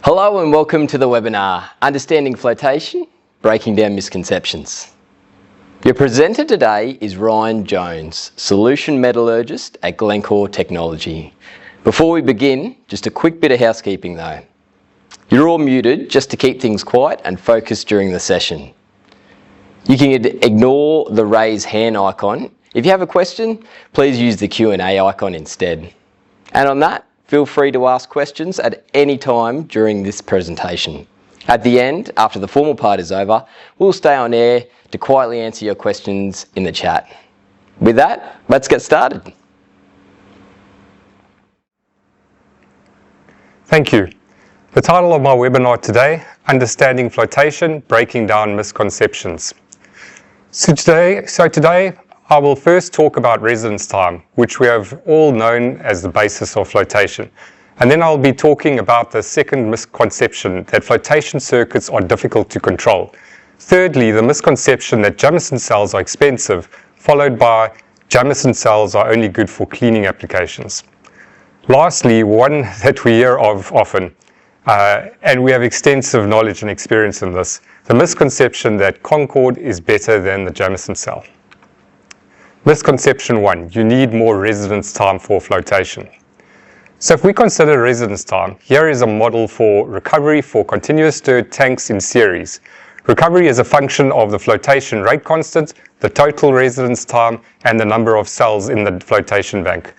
Hello and welcome to the webinar, Understanding Flotation, Breaking Down Misconceptions. Your presenter today is Ryan Jones, Solution Metallurgist at Glencore Technology. Before we begin, just a quick bit of housekeeping though. You're all muted just to keep things quiet and focused during the session. You can ignore the raise hand icon. If you have a question, please use the Q&A icon instead. And on that, feel free to ask questions at any time during this presentation. At the end, after the formal part is over, we'll stay on air to quietly answer your questions in the chat. With that, let's get started. Thank you. The title of my webinar today, Understanding Flotation, Breaking Down Misconceptions. So today I will first talk about residence time, which we have all known as the basis of flotation. And then I'll be talking about the second misconception, that flotation circuits are difficult to control. Thirdly, the misconception that Jamison cells are expensive, followed by Jamison cells are only good for cleaning applications. Lastly, one that we hear of often, and we have extensive knowledge and experience in this, the misconception that Concord is better than the Jamison cell. Misconception 1, you need more residence time for flotation. So if we consider residence time, here is a model for recovery for continuous stirred tanks in series. Recovery is a function of the flotation rate constant, the total residence time, and the number of cells in the flotation bank.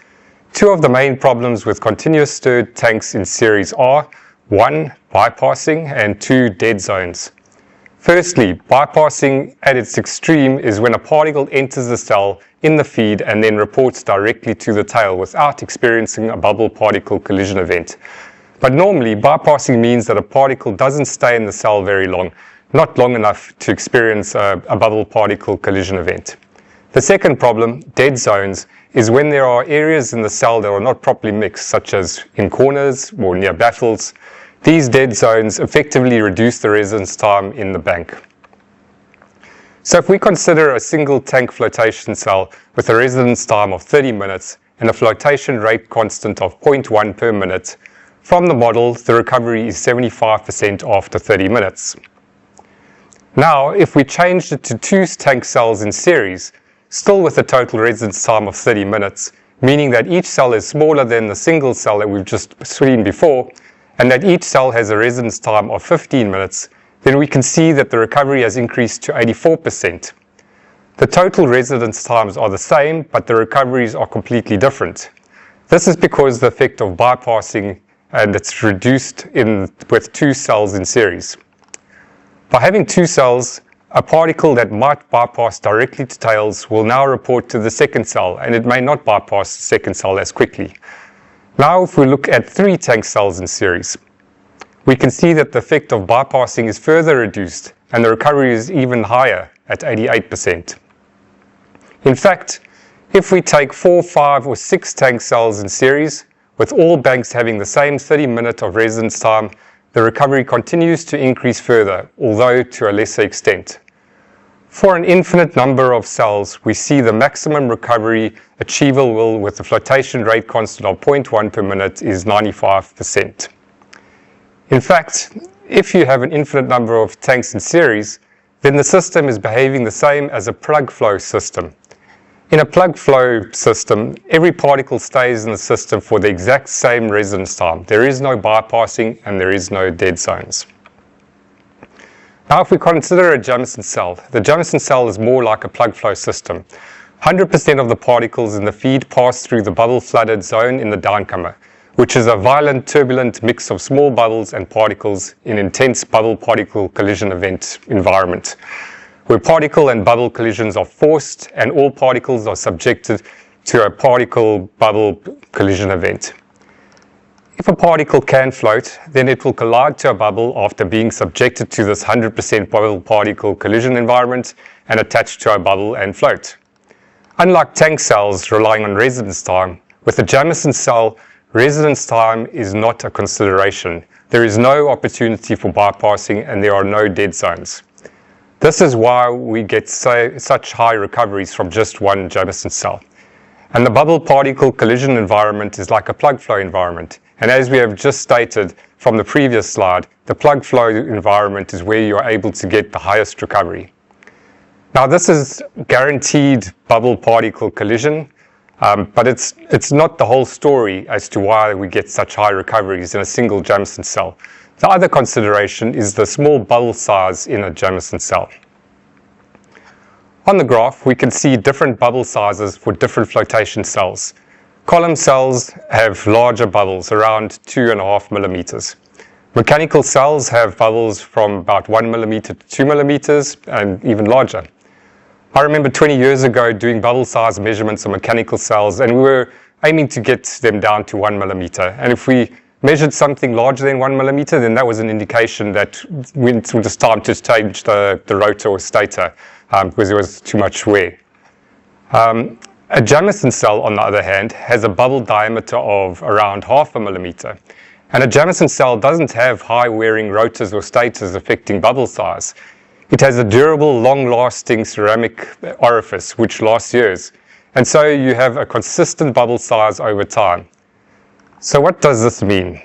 Two of the main problems with continuous stirred tanks in series are 1, bypassing, and 2, dead zones. Firstly, bypassing at its extreme is when a particle enters the cell in the feed and then reports directly to the tail without experiencing a bubble particle collision event. But normally, bypassing means that a particle doesn't stay in the cell very long, not long enough to experience a bubble particle collision event. The second problem, dead zones, is when there are areas in the cell that are not properly mixed, such as in corners or near baffles. These dead zones effectively reduce the residence time in the bank. So if we consider a single tank flotation cell with a residence time of 30 minutes and a flotation rate constant of 0.1 per minute, from the model, the recovery is 75% after 30 minutes. Now, if we changed it to 2 tank cells in series, still with a total residence time of 30 minutes, meaning that each cell is smaller than the single cell that we've just seen before, and that each cell has a residence time of 15 minutes, then we can see that the recovery has increased to 84%. The total residence times are the same, but the recoveries are completely different. This is because the effect of bypassing, and it's reduced with 2 cells in series. By having 2 cells, a particle that might bypass directly to tails will now report to the second cell, and it may not bypass the second cell as quickly. Now if we look at 3 tank cells in series, we can see that the effect of bypassing is further reduced and the recovery is even higher at 88%. In fact, if we take 4, 5 or 6 tank cells in series, with all banks having the same 30 minutes of residence time, the recovery continues to increase further, although to a lesser extent. For an infinite number of cells, we see the maximum recovery achievable with the flotation rate constant of 0.1 per minute is 95%. In fact, if you have an infinite number of tanks in series, then the system is behaving the same as a plug flow system. In a plug flow system, every particle stays in the system for the exact same residence time. There is no bypassing and there is no dead zones. Now if we consider a Jamison cell, the Jamison cell is more like a plug flow system. 100% of the particles in the feed pass through the bubble flooded zone in the downcomer, which is a violent, turbulent mix of small bubbles and particles in intense bubble particle collision event environment, where particle and bubble collisions are forced and all particles are subjected to a particle bubble collision event. If a particle can float, then it will collide to a bubble after being subjected to this 100% bubble particle collision environment and attach to a bubble and float. Unlike tank cells relying on residence time, with a Jamison cell, residence time is not a consideration. There is no opportunity for bypassing and there are no dead zones. This is why we get such high recoveries from just one Jamison cell. And the bubble particle collision environment is like a plug flow environment. And as we have just stated from the previous slide, the plug flow environment is where you're able to get the highest recovery. Now this is guaranteed bubble particle collision, but it's not the whole story as to why we get such high recoveries in a single Jamison cell. The other consideration is the small bubble size in a Jamison cell. On the graph, we can see different bubble sizes for different flotation cells. Column cells have larger bubbles, around 2.5 millimeters. Mechanical cells have bubbles from about 1 millimeter to 2 millimeters and even larger. I remember 20 years ago doing bubble size measurements on mechanical cells, and we were aiming to get them down to 1 millimeter. And if we measured something larger than 1 millimeter, then that was an indication that it was time to change the rotor or stator because there was too much wear. A Jamison cell, on the other hand, has a bubble diameter of around 0.5 millimeter. And a Jamison cell doesn't have high-wearing rotors or stators affecting bubble size. It has a durable, long-lasting ceramic orifice which lasts years. And so you have a consistent bubble size over time. So what does this mean?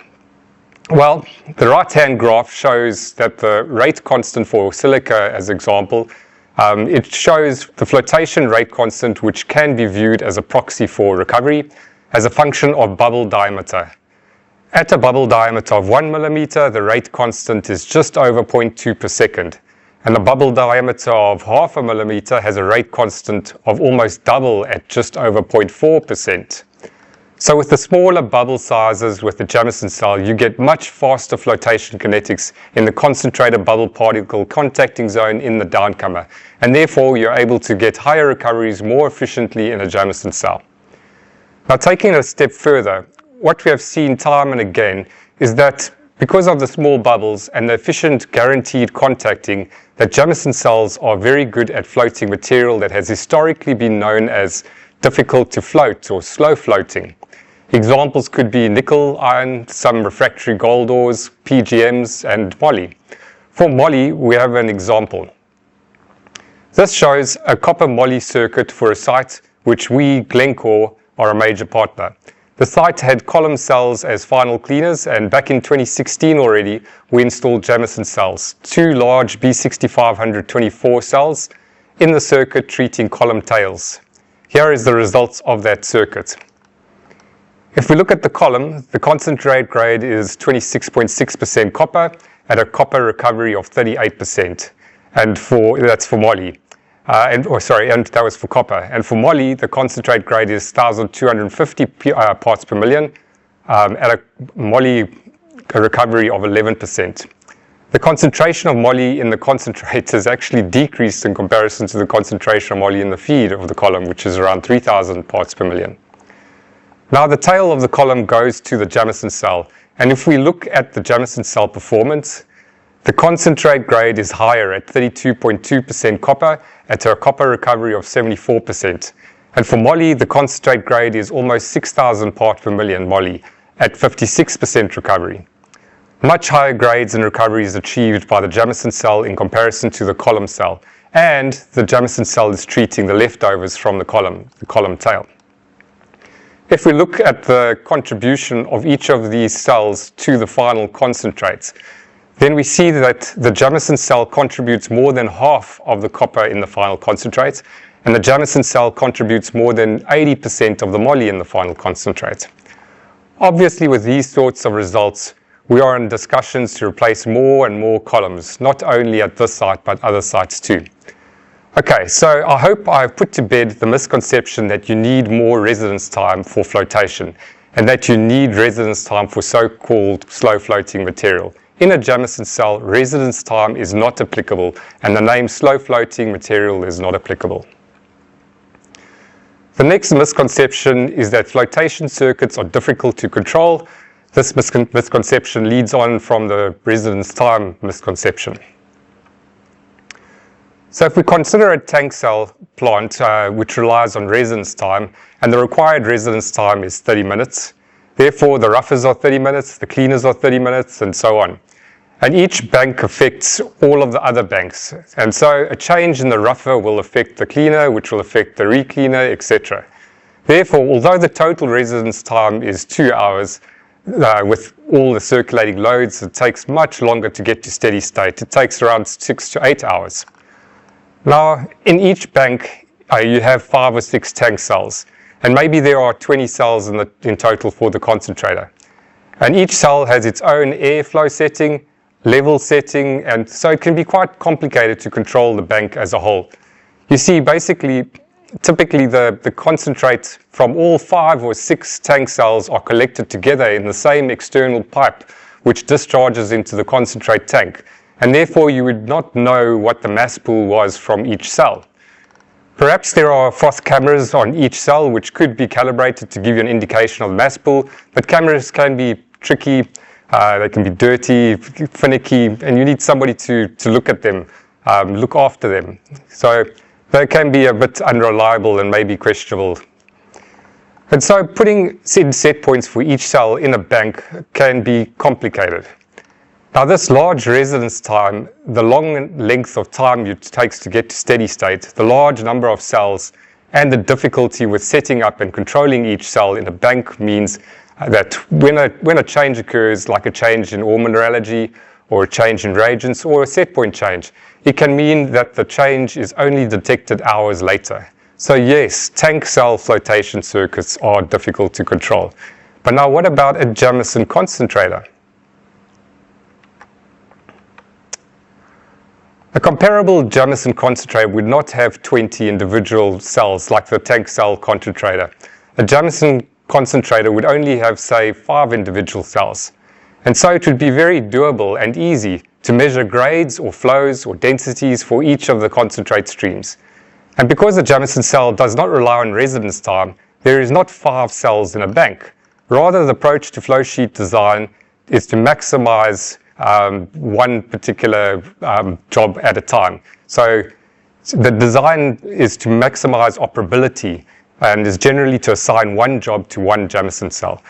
Well, the right-hand graph shows that the rate constant for silica, as an example, it shows the flotation rate constant, which can be viewed as a proxy for recovery, as a function of bubble diameter. At a bubble diameter of 1 millimeter, the rate constant is just over 0.2 per second. And the bubble diameter of 0.5 millimeter has a rate constant of almost double at just over 0.4%. So with the smaller bubble sizes with the Jamison cell, you get much faster flotation kinetics in the concentrated bubble particle contacting zone in the downcomer. And therefore, you're able to get higher recoveries more efficiently in a Jamison cell. Now, taking it a step further, what we have seen time and again is that because of the small bubbles and the efficient guaranteed contacting, that Jamison cells are very good at floating material that has historically been known as difficult to float or slow floating. Examples could be nickel, iron, some refractory gold ores, PGMs, and moly. For moly, we have an example. This shows a copper moly circuit for a site which we, Glencore, are a major partner. The site had column cells as final cleaners, and back in 2016 already, we installed Jamison cells, 2 large B6524 cells in the circuit treating column tails. Here is the results of that circuit. If we look at the column, the concentrate grade is 26.6% copper at a copper recovery of 38%, and that's for moly. And that was for copper. And for moly, the concentrate grade is 1,250 parts per million at a moly recovery of 11%. The concentration of moly in the concentrate has actually decreased in comparison to the concentration of moly in the feed of the column, which is around 3,000 parts per million. Now the tail of the column goes to the Jamison cell, and if we look at the Jamison cell performance, the concentrate grade is higher at 32.2% copper at a copper recovery of 74%. And for moly, the concentrate grade is almost 6,000 parts per million moly at 56% recovery. Much higher grades and recoveries achieved by the Jamison cell in comparison to the column cell, and the Jamison cell is treating the leftovers from the column tail. If we look at the contribution of each of these cells to the final concentrates, then we see that the Jamison cell contributes more than half of the copper in the final concentrate, and the Jamison cell contributes more than 80% of the moly in the final concentrate. Obviously, with these sorts of results, we are in discussions to replace more and more columns, not only at this site, but other sites too. Okay, so I hope I've put to bed the misconception that you need more residence time for flotation, and that you need residence time for so-called slow floating material. In a Jamison cell, residence time is not applicable, and the name slow floating material is not applicable. The next misconception is that flotation circuits are difficult to control. This misconception leads on from the residence time misconception. So if we consider a tank cell plant which relies on residence time, and the required residence time is 30 minutes, therefore the roughers are 30 minutes, the cleaners are 30 minutes, and so on. And each bank affects all of the other banks. And so a change in the rougher will affect the cleaner, which will affect the recleaner, etc. Therefore, although the total residence time is 2 hours, with all the circulating loads, it takes much longer to get to steady state. It takes around 6 to 8 hours. Now, in each bank, you have 5 or 6 tank cells, and maybe there are 20 cells in total for the concentrator. And each cell has its own airflow setting, level setting, and so it can be quite complicated to control the bank as a whole. You see, typically the concentrate from all 5 or 6 tank cells are collected together in the same external pipe, which discharges into the concentrate tank. And therefore, you would not know what the mass pool was from each cell. Perhaps there are froth cameras on each cell, which could be calibrated to give you an indication of the mass pool, but cameras can be tricky, they can be dirty, finicky, and you need somebody to look at them, look after them. So they can be a bit unreliable and maybe questionable. And so putting set points for each cell in a bank can be complicated. Now, this large residence time, the long length of time it takes to get to steady state, the large number of cells, and the difficulty with setting up and controlling each cell in a bank means that when a change occurs, like a change in ore mineralogy, or a change in reagents, or a set point change, it can mean that the change is only detected hours later. So yes, tank cell flotation circuits are difficult to control. But now what about a Jamison concentrator? A comparable Jamison concentrator would not have 20 individual cells like the tank cell concentrator. A Jamison concentrator would only have, say, 5 individual cells. And so it would be very doable and easy to measure grades or flows or densities for each of the concentrate streams. And because the Jamison cell does not rely on residence time, there is not 5 cells in a bank. Rather, the approach to flow sheet design is to maximize one particular job at a time. So the design is to maximize operability and is generally to assign one job to one Jamison cell.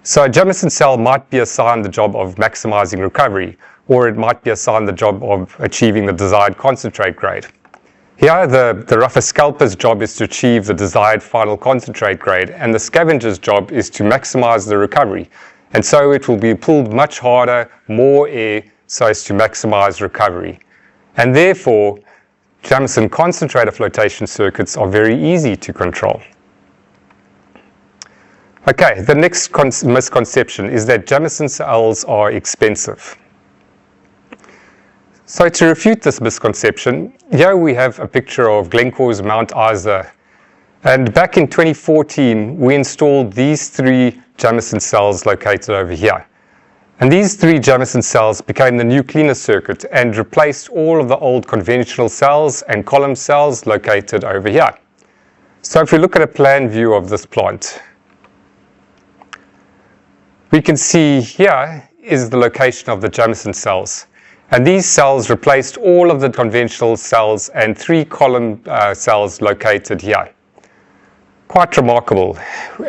So a Jamison cell might be assigned the job of maximizing recovery, or it might be assigned the job of achieving the desired concentrate grade. Here, the rougher scalper's job is to achieve the desired final concentrate grade, and the scavenger's job is to maximize the recovery. And so it will be pulled much harder, more air, so as to maximize recovery. And therefore, Jamison concentrator flotation circuits are very easy to control. Okay, the next misconception is that Jamison cells are expensive. So to refute this misconception, here we have a picture of Glencore's Mount Isa. And back in 2014, we installed these 3 Jamison cells located over here. And these 3 Jamison cells became the new cleaner circuit and replaced all of the old conventional cells and column cells located over here. So if we look at a plan view of this plant, we can see here is the location of the Jamison cells. And these cells replaced all of the conventional cells and 3 column cells located here. Quite remarkable.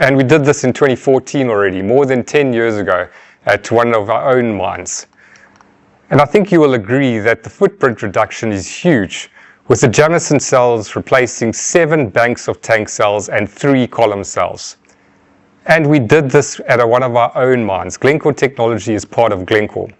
And we did this in 2014 already, more than 10 years ago, at one of our own mines. And I think you will agree that the footprint reduction is huge, with the Jamison cells replacing 7 banks of tank cells and 3 column cells. And we did this at one of our own mines. Glencore technology is part of Glencore.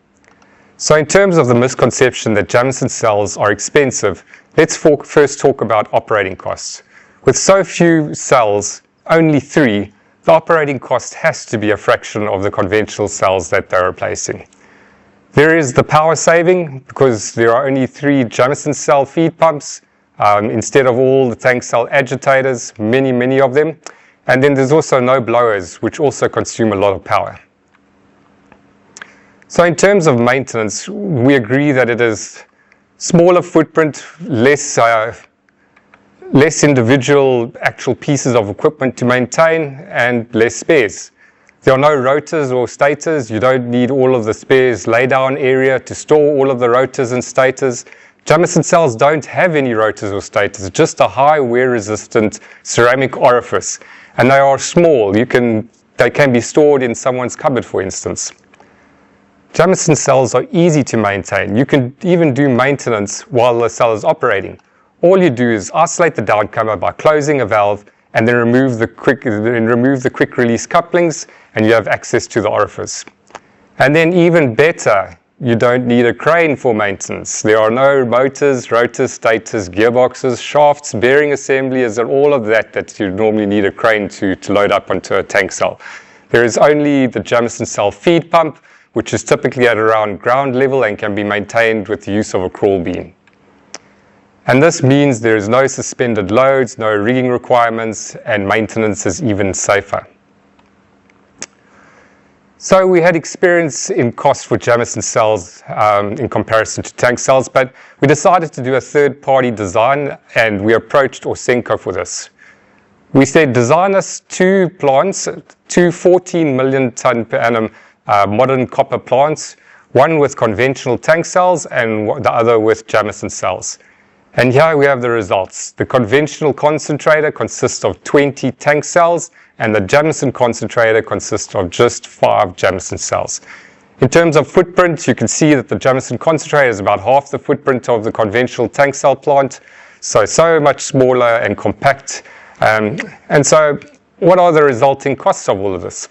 So in terms of the misconception that Jamison cells are expensive, let's first talk about operating costs. With so few cells, only 3, the operating cost has to be a fraction of the conventional cells that they're replacing. There is the power saving, because there are only 3 Jamison cell feed pumps instead of all the tank cell agitators, many of them. And then there's also no blowers, which also consume a lot of power. So in terms of maintenance, we agree that it is smaller footprint, less individual actual pieces of equipment to maintain, and less spares. There are no rotors or stators. You don't need all of the spares laydown area to store all of the rotors and stators. Jamison cells don't have any rotors or stators, just a high wear-resistant ceramic orifice. And they are small. They can be stored in someone's cupboard, for instance. Jamison cells are easy to maintain. You can even do maintenance while the cell is operating. All you do is isolate the downcomer by closing a valve and then remove the quick release couplings, and you have access to the orifice. And then even better, you don't need a crane for maintenance. There are no motors, rotors, stators, gearboxes, shafts, bearing assemblies, and all of that you normally need a crane to load up onto a tank cell. There is only the Jamison cell feed pump, which is typically at around ground level and can be maintained with the use of a crawl beam. And this means there is no suspended loads, no rigging requirements, and maintenance is even safer. So we had experience in cost for Jamison cells in comparison to tank cells, but we decided to do a third-party design, and we approached Orsenco for this. We said, design us two plants, two 14 million ton per annum modern copper plants, one with conventional tank cells and the other with Jamison cells. And here we have the results. The conventional concentrator consists of 20 tank cells, and the Jamison concentrator consists of just 5 Jamison cells. In terms of footprint, you can see that the Jamison concentrator is about half the footprint of the conventional tank cell plant, so much smaller and compact. And so what are the resulting costs of all of this?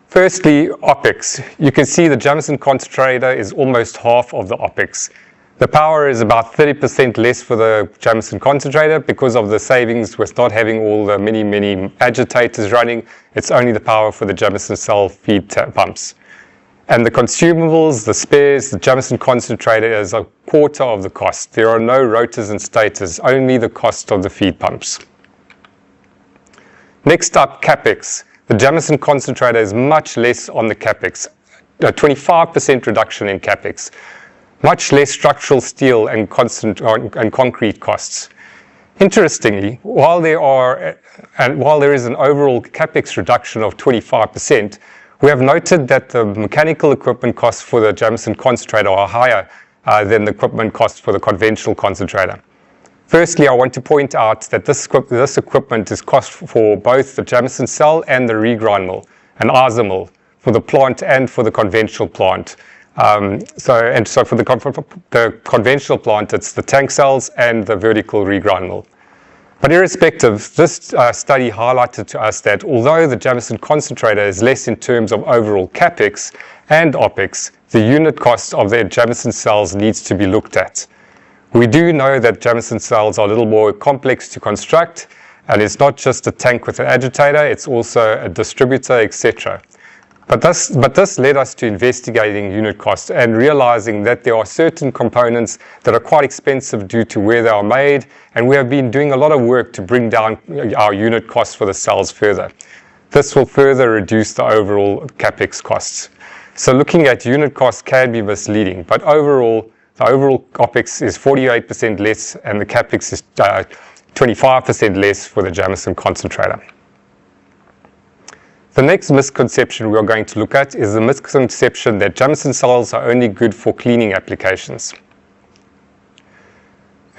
Firstly, OPEX. You can see the Jamison concentrator is almost half of the OPEX. The power is about 30% less for the Jamison concentrator because of the savings with not having all the many agitators running. It's only the power for the Jamison cell feed pumps. And the consumables, the spares, the Jamison concentrator is a quarter of the cost. There are no rotors and stators, only the cost of the feed pumps. Next up, CapEx. The Jamison concentrator is much less on the CapEx, a 25% reduction in CapEx. Much less structural steel and concrete costs. Interestingly, while there is an overall capex reduction of 25%, we have noted that the mechanical equipment costs for the Jamison concentrator are higher than the equipment costs for the conventional concentrator. Firstly, I want to point out that this equipment is cost for both the Jamison cell and the regrind mill, an ISA mill, for the plant and for the conventional plant. So for the conventional plant, it's the tank cells and the vertical regrind mill. But irrespective, this study highlighted to us that although the Jamison concentrator is less in terms of overall capex and opex, the unit cost of their Jamison cells needs to be looked at. We do know that Jamison cells are a little more complex to construct, and it's not just a tank with an agitator, it's also a distributor, etc. But this led us to investigating unit costs and realizing that there are certain components that are quite expensive due to where they are made, and we have been doing a lot of work to bring down our unit costs for the cells further. This will further reduce the overall capex costs. So looking at unit costs can be misleading, but overall, the overall OPEX is 48% less and the capex is 25% less for the Jamison concentrator. The next misconception we are going to look at is the misconception that Jamison cells are only good for cleaning applications.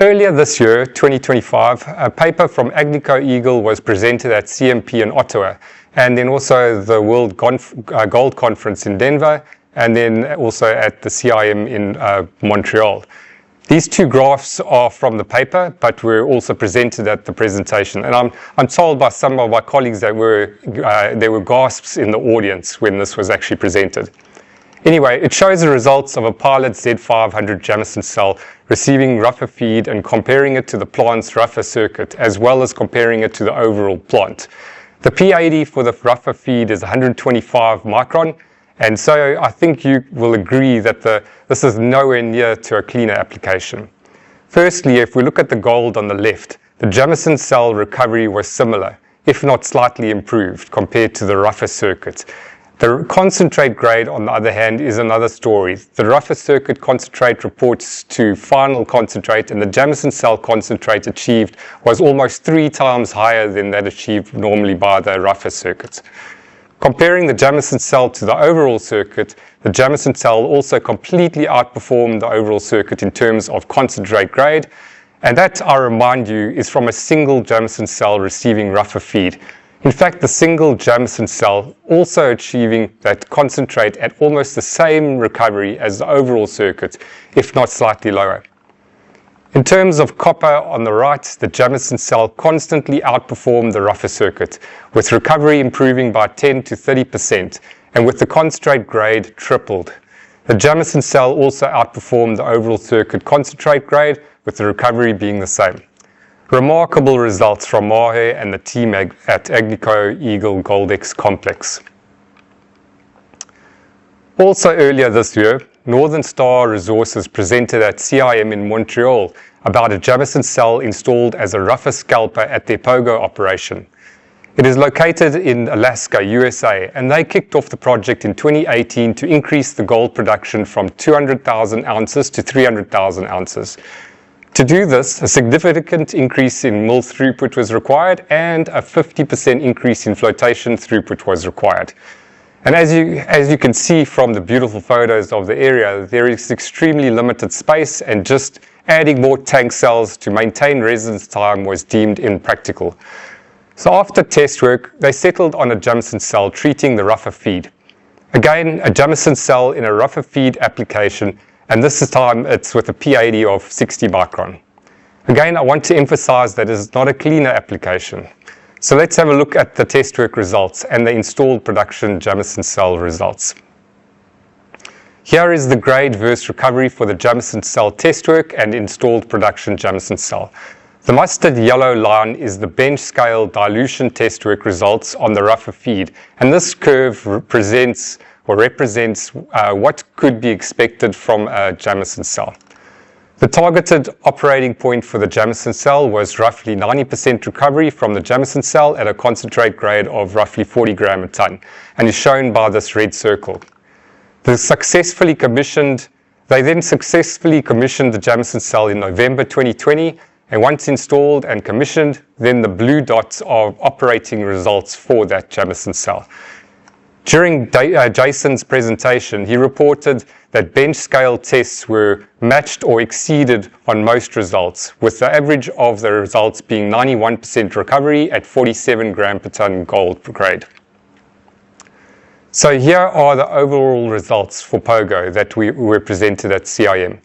Earlier this year, 2025, a paper from Agnico Eagle was presented at CMP in Ottawa, and then also the World Gold Conference in Denver, and then also at the CIM in Montreal. These two graphs are from the paper, but were also presented at the presentation. And I'm told by some of my colleagues that there were gasps in the audience when this was actually presented. Anyway, it shows the results of a pilot Z500 Jamison cell receiving rougher feed and comparing it to the plant's rougher circuit, as well as comparing it to the overall plant. The P80 for the rougher feed is 125 micron, and so I think you will agree that this is nowhere near to a cleaner application. Firstly, if we look at the gold on the left, the Jamison cell recovery was similar, if not slightly improved, compared to the rougher circuit. The concentrate grade, on the other hand, is another story. The rougher circuit concentrate reports to final concentrate, and the Jamison cell concentrate achieved was almost 3 times higher than that achieved normally by the rougher circuit. Comparing the Jamison cell to the overall circuit, the Jamison cell also completely outperformed the overall circuit in terms of concentrate grade, and that, I remind you, is from a single Jamison cell receiving rougher feed. In fact, the single Jamison cell also achieving that concentrate at almost the same recovery as the overall circuit, if not slightly lower. In terms of copper on the right, the Jamison cell constantly outperformed the rougher circuit, with recovery improving by 10 to 30%, and with the concentrate grade tripled. The Jamison cell also outperformed the overall circuit concentrate grade, with the recovery being the same. Remarkable results from Mahe and the team at Agnico Eagle Goldex Complex. Also earlier this year, Northern Star Resources presented at CIM in Montreal about a Jamison cell installed as a rougher scalper at their Pogo operation. It is located in Alaska, USA, and they kicked off the project in 2018 to increase the gold production from 200,000 ounces to 300,000 ounces. To do this, a significant increase in mill throughput was required and a 50% increase in flotation throughput was required. And as you can see from the beautiful photos of the area, there is extremely limited space, and just adding more tank cells to maintain residence time was deemed impractical. So after test work, they settled on a Jamison cell treating the rougher feed. Again, a Jamison cell in a rougher feed application, and this time it's with a P80 of 60 micron. Again, I want to emphasize that it is not a cleaner application. So let's have a look at the test work results and the installed production Jamison cell results. Here is the grade versus recovery for the Jamison cell test work and installed production Jamison cell. The mustard yellow line is the bench scale dilution test work results on the rougher feed, and this curve represents what could be expected from a Jamison cell. The targeted operating point for the Jamison cell was roughly 90% recovery from the Jamison cell at a concentrate grade of roughly 40 gram a ton, and is shown by this red circle. They then successfully commissioned the Jamison cell in November 2020, and once installed and commissioned, then the blue dots are operating results for that Jamison cell. During Jason's presentation, he reported that bench scale tests were matched or exceeded on most results, with the average of the results being 91% recovery at 47 gram per ton gold grade. So here are the overall results for Pogo that were presented at CIM.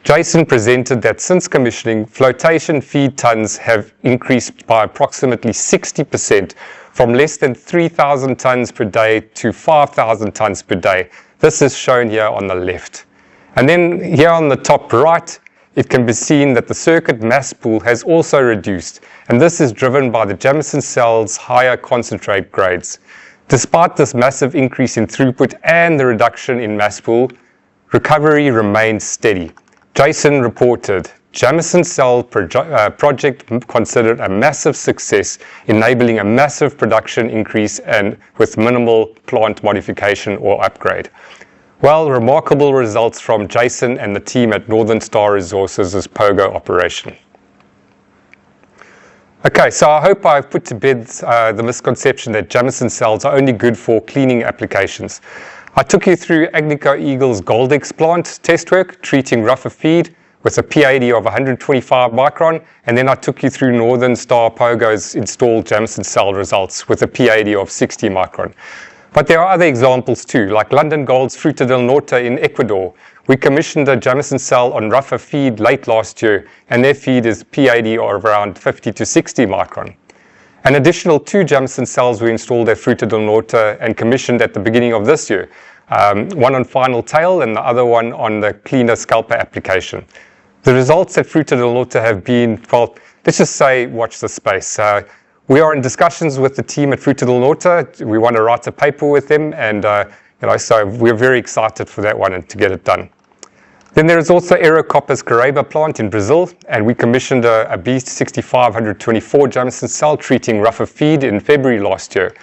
Jason presented that since commissioning, flotation feed tons have increased by approximately 60%, from less than 3,000 tons per day to 5,000 tons per day. This is shown here on the left. And then here on the top right, it can be seen that the circuit mass pool has also reduced, and this is driven by the Jamison cell's higher concentrate grades. Despite this massive increase in throughput and the reduction in mass pool, recovery remained steady. Jason reported, Jamison cell project considered a massive success, enabling a massive production increase and with minimal plant modification or upgrade. Well, remarkable results from Jason and the team at Northern Star Resources' Pogo operation. Okay, so I hope I've put to bed the misconception that Jamison cells are only good for cleaning applications. I took you through Agnico Eagle's Goldex plant test work, treating rougher feed with a P80 of 125 micron, and then I took you through Northern Star Pogo's installed Jamison cell results with a P80 of 60 micron. But there are other examples too, like London Gold's Fruta del Norte in Ecuador. We commissioned a Jamison cell on rougher feed late last year, and their feed is P80 of around 50 to 60 micron. An additional 2 Jamison cells were installed at Fruta del Norte and commissioned at the beginning of this year, one on final tail and the other one on the cleaner scalper application. The results at Fruta del Norte have been, well, let's just say, watch this space. We are in discussions with the team at Fruta del Norte. We want to write a paper with them, and so we're very excited for that one and to get it done. Then there is also Aerocopper's Caraiba plant in Brazil, and we commissioned a B6524 Jamison cell treating rougher feed in February last year.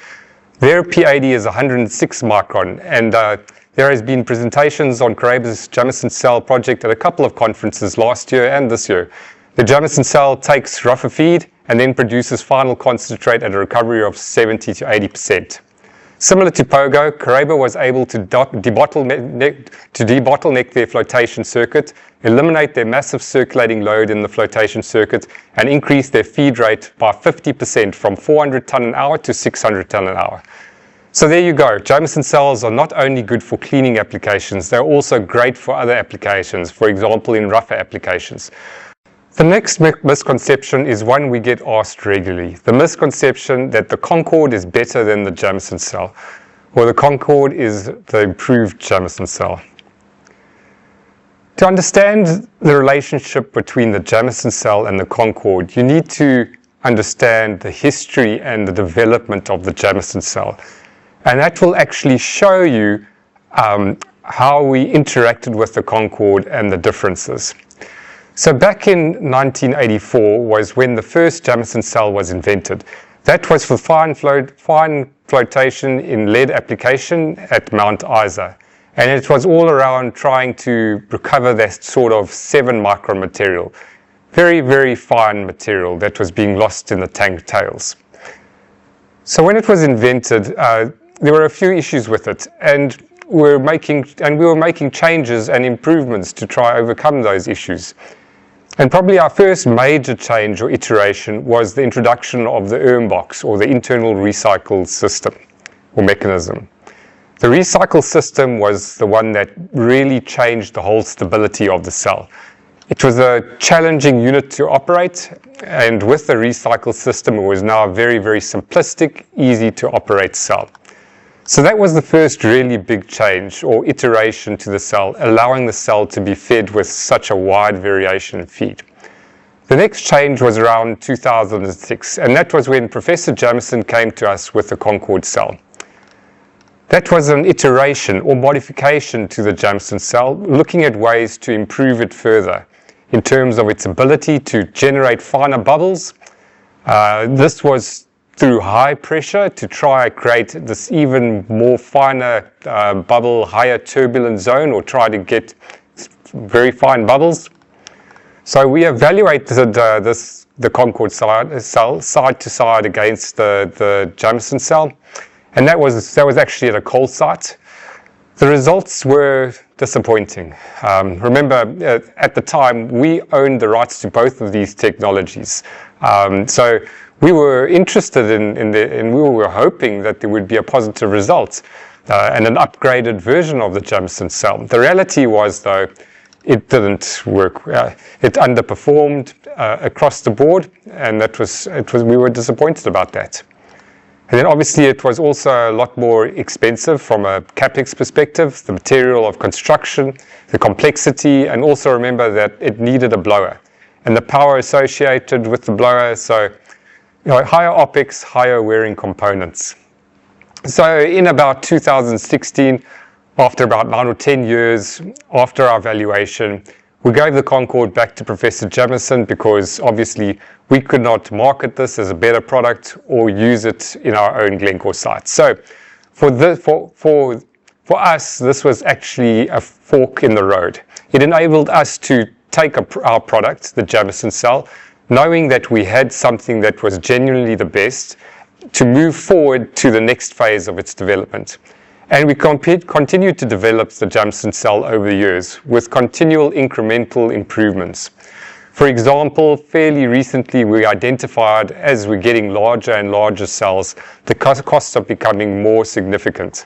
Their P80 is 106 micron, and there has been presentations on Caraiba's Jamison cell project at a couple of conferences last year and this year. The Jamison cell takes rougher feed and then produces final concentrate at a recovery of 70 to 80%. Similar to Pogo, Caraiba was able to debottleneck their flotation circuit, eliminate their massive circulating load in the flotation circuit, and increase their feed rate by 50% from 400 ton an hour to 600 ton an hour. So there you go. Jamison cells are not only good for cleaning applications, they're also great for other applications, for example in rougher applications. The next misconception is one we get asked regularly. The misconception that the Concorde is better than the Jamison cell, or the Concorde is the improved Jamison cell. To understand the relationship between the Jamison cell and the Concorde, you need to understand the history and the development of the Jamison cell. And that will actually show you how we interacted with the Concorde and the differences. So back in 1984 was when the first Jamison cell was invented. That was for fine flotation in lead application at Mount Isa. And it was all around trying to recover that sort of 7 micron material. Very, very fine material that was being lost in the tank tails. So when it was invented, there were a few issues with it. And we were making changes and improvements to try overcome those issues. And probably our first major change or iteration was the introduction of the ERM box, or the internal recycle system or mechanism. The recycle system was the one that really changed the whole stability of the cell. It was a challenging unit to operate, and with the recycle system, it was now a very, very simplistic, easy to operate cell. So that was the first really big change or iteration to the cell, allowing the cell to be fed with such a wide variation in feed. The next change was around 2006, and that was when Professor Jamison came to us with the Concorde cell. That was an iteration or modification to the Jamison cell, looking at ways to improve it further in terms of its ability to generate finer bubbles. This was through high pressure to try and create this even more finer bubble, higher turbulent zone, or try to get very fine bubbles. So we evaluated the Concorde cell side to side against the Jamison cell, and that was actually at a coal site. The results were disappointing. Remember, at the time, we owned the rights to both of these technologies. So we were interested and we were hoping that there would be a positive result and an upgraded version of the Jamison cell. The reality was, though, it didn't work. It underperformed across the board, and we were disappointed about that. And then obviously it was also a lot more expensive from a capex perspective, the material of construction, the complexity, and also remember that it needed a blower and the power associated with the blower. So, higher OPEX, higher wearing components. So in about 2016, after about 9 or 10 years after our evaluation, we gave the Concorde back to Professor Jamison because obviously we could not market this as a better product or use it in our own Glencore site. So for us, this was actually a fork in the road. It enabled us to take our product, the Jamison cell, knowing that we had something that was genuinely the best, to move forward to the next phase of its development. And we continued to develop the Jamison cell over the years with continual incremental improvements. For example, fairly recently we identified, as we're getting larger and larger cells, the costs are becoming more significant.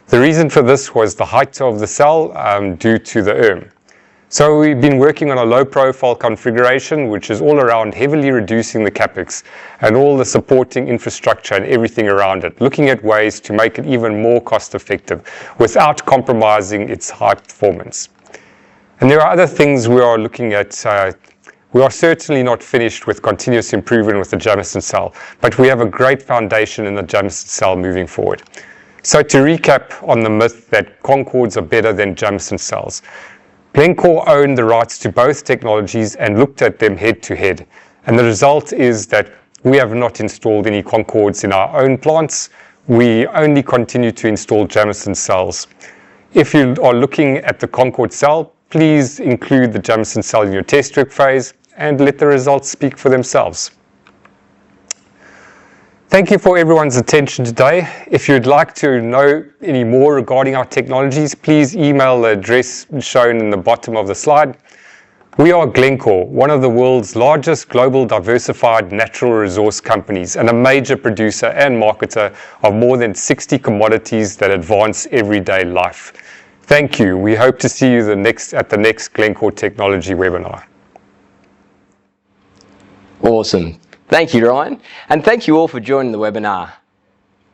The reason for this was the height of the cell due to the ERM. So we've been working on a low profile configuration, which is all around heavily reducing the capex and all the supporting infrastructure and everything around it, looking at ways to make it even more cost effective without compromising its high performance. And there are other things we are looking at. We are certainly not finished with continuous improvement with the Jamison cell, but we have a great foundation in the Jamison cell moving forward. So to recap on the myth that Concordes are better than Jamison cells, Glencore owned the rights to both technologies and looked at them head to head. And the result is that we have not installed any Concordes in our own plants. We only continue to install Jamison cells. If you are looking at the Concorde cell, please include the Jamison cell in your test work phase and let the results speak for themselves. Thank you for everyone's attention today. If you'd like to know any more regarding our technologies, please email the address shown in the bottom of the slide. We are Glencore, one of the world's largest global diversified natural resource companies and a major producer and marketer of more than 60 commodities that advance everyday life. Thank you. We hope to see you at the next Glencore Technology webinar. Awesome. Thank you, Ryan. And thank you all for joining the webinar.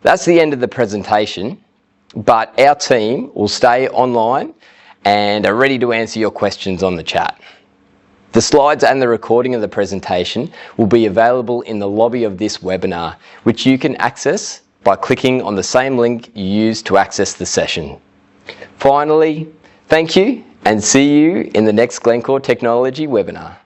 That's the end of the presentation, but our team will stay online and are ready to answer your questions on the chat. The slides and the recording of the presentation will be available in the lobby of this webinar, which you can access by clicking on the same link you used to access the session. Finally, thank you and see you in the next Glencore Technology webinar.